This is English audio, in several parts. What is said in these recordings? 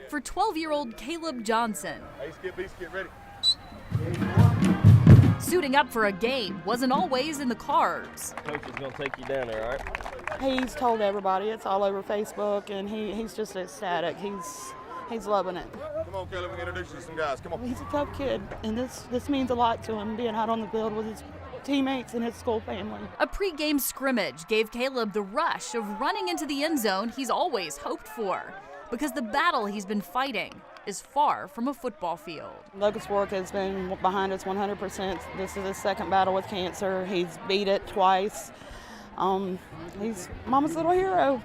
for 12-year-old Caleb Johnson. Hey, skip, ready. Suiting up for a game wasn't always in the cards. Coach is going to take you down there, all right? He's told everybody. It's all over Facebook, and he's just ecstatic. He's loving it. Come on, Caleb, we introduce you to some guys. Come on. He's a tough kid, and this means a lot to him, being out on the field with his teammates and his school family. A pre-game scrimmage gave Caleb the rush of running into the end zone he's always hoped for, because the battle he's been fighting is far from a football field. Locust Fork has been behind us 100%. This is his second battle with cancer. He's beat it twice. He's Mama's little hero.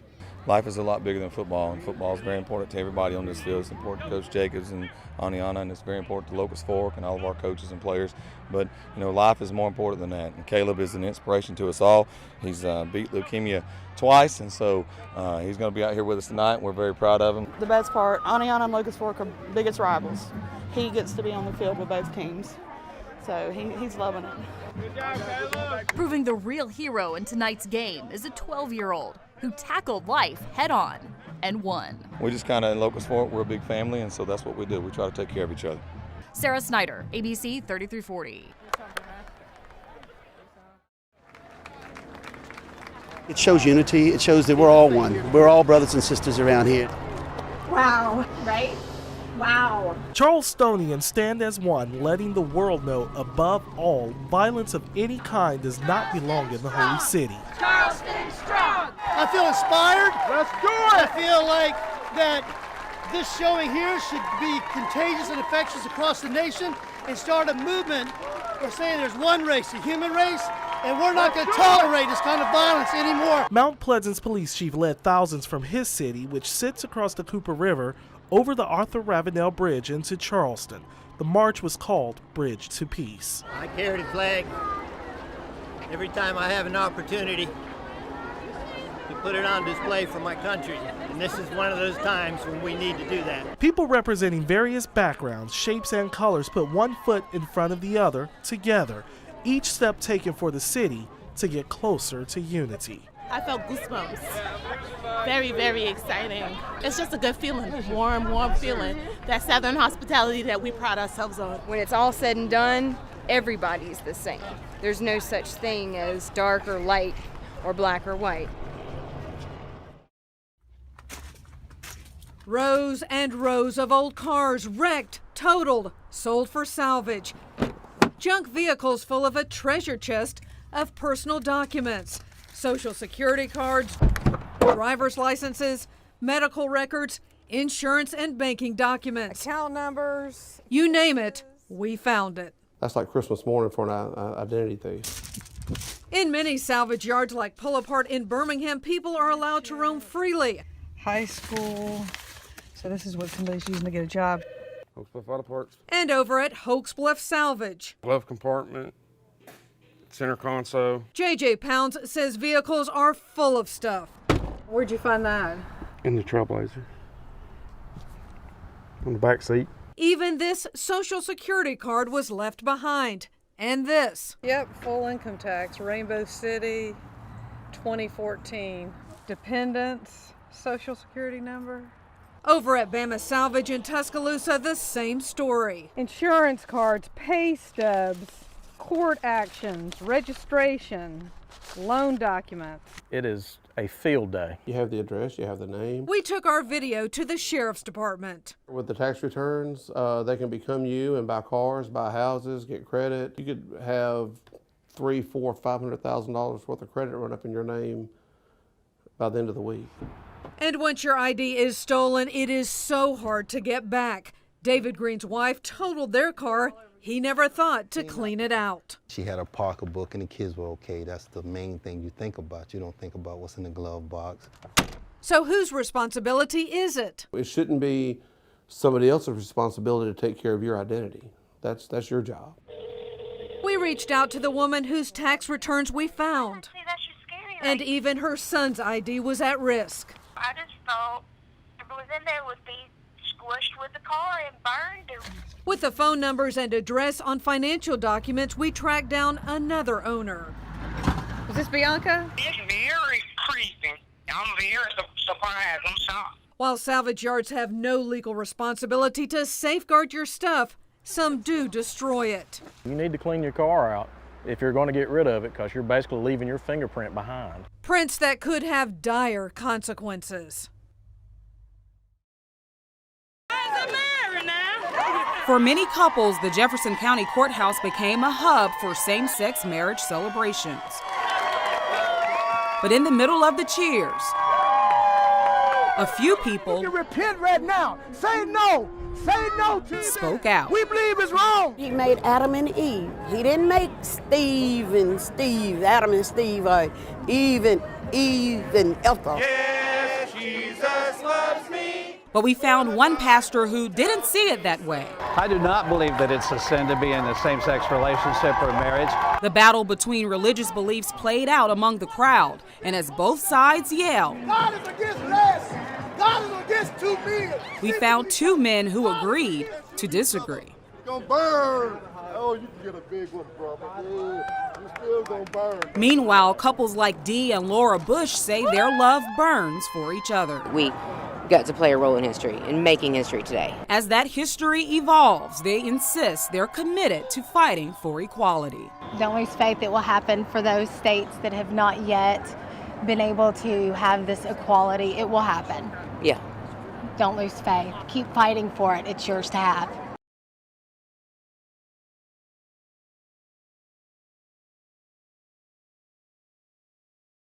Life is a lot bigger than football, and football is very important to everybody on this field. It's important to Coach Jacobs and Aniana, and it's very important to Locust Fork and all of our coaches and players. But, life is more important than that. And Caleb is an inspiration to us all. He's beat leukemia twice, and so he's going to be out here with us tonight. We're very proud of him. The best part, Aniana and Locust Fork are biggest rivals. He gets to be on the field with both teams, so he's loving it. Good job, Caleb. Proving the real hero in tonight's game is a 12-year-old who tackled life head-on and won. We just kind of, in Locust Fork, we're a big family, and so that's what we do. We try to take care of each other. Sarah Snyder, ABC 3340. It shows unity. It shows that we're all one. We're all brothers and sisters around here. Wow, right? Wow. Charlestonians stand as one, letting the world know, above all, violence of any kind does not belong in the Holy City. Charleston strong! I feel inspired. Let's do it! I feel like that this showing here should be contagious and infectious across the nation and start a movement. We're saying there's one race, the human race, and we're not going to tolerate this kind of violence anymore. Mount Pleasant's police chief led thousands from his city, which sits across the Cooper River, over the Arthur Ravenel Bridge into Charleston. The march was called Bridge to Peace. I carry the flag every time I have an opportunity to put it on display for my country. And this is one of those times when we need to do that. People representing various backgrounds, shapes, and colors put one foot in front of the other together, each step taken for the city to get closer to unity. I felt goosebumps. Very, very exciting. It's just a good feeling, warm feeling. That Southern hospitality that we pride ourselves on. When it's all said and done, everybody's the same. There's no such thing as dark or light or black or white. Rows and rows of old cars wrecked, totaled, sold for salvage. Junk vehicles full of a treasure chest of personal documents. Social security cards, driver's licenses, medical records, insurance and banking documents. Account numbers. You name it, we found it. That's like Christmas morning for an identity thief. In many salvage yards like Pull Apart in Birmingham, people are allowed to roam freely. High school. So this is what somebody's using to get a job. Oaks Bluff Auto Parts. And over at Hoax Bluff Salvage. Glove compartment. Center console. J.J. Pounds says vehicles are full of stuff. Where'd you find that? In the Trailblazer. On the back seat. Even this Social Security card was left behind. And this. Yep, full income tax, Rainbow City, 2014. Dependents, Social Security number. Over at Bama Salvage in Tuscaloosa, the same story. Insurance cards, pay stubs, court actions, registration, loan documents. It is a field day. You have the address, you have the name. We took our video to the sheriff's department. With the tax returns, they can become you and buy cars, buy houses, get credit. You could have $300,000, $400,000, $500,000 worth of credit run up in your name by the end of the week. And once your ID is stolen, it is so hard to get back. David Green's wife totaled their car. He never thought to clean it out. She had her pocketbook and the kids were okay. That's the main thing you think about. You don't think about what's in the glove box. So whose responsibility is it? It shouldn't be somebody else's responsibility to take care of your identity. That's your job. We reached out to the woman whose tax returns we found. And even her son's ID was at risk. I just thought if it was in there, it would be squished with the car and burned. With the phone numbers and address on financial documents, we tracked down another owner. Is this Bianca? It's very creepy. I'm very surprised. I'm shocked. While salvage yards have no legal responsibility to safeguard your stuff, some do destroy it. You need to clean your car out if you're going to get rid of it, because you're basically leaving your fingerprint behind. Prints that could have dire consequences. For many couples, the Jefferson County Courthouse became a hub for same-sex marriage celebrations. But in the middle of the cheers, a few people repent right now. Say no. Say no to spoke out. We believe it's wrong. He made Adam and Eve. He didn't make Steve and Steve, Adam and Steve, Eve and Ethel. Yes, Jesus loves me. But we found one pastor who didn't see it that way. I do not believe that it's a sin to be in a same-sex relationship or marriage. The battle between religious beliefs played out among the crowd, and as both sides yelled, God is against less. God is against 2 men. We found 2 men who agreed to disagree. It's gonna burn. Oh, you can get a big one, bro. Yeah, it's still gonna burn. Meanwhile, couples like Dee and Laura Bush say their love burns for each other. We got to play a role in history, in making history today. As that history evolves, they insist they're committed to fighting for equality. Don't lose faith. It will happen for those states that have not yet been able to have this equality. It will happen. Yeah. Don't lose faith. Keep fighting for it. It's yours to have.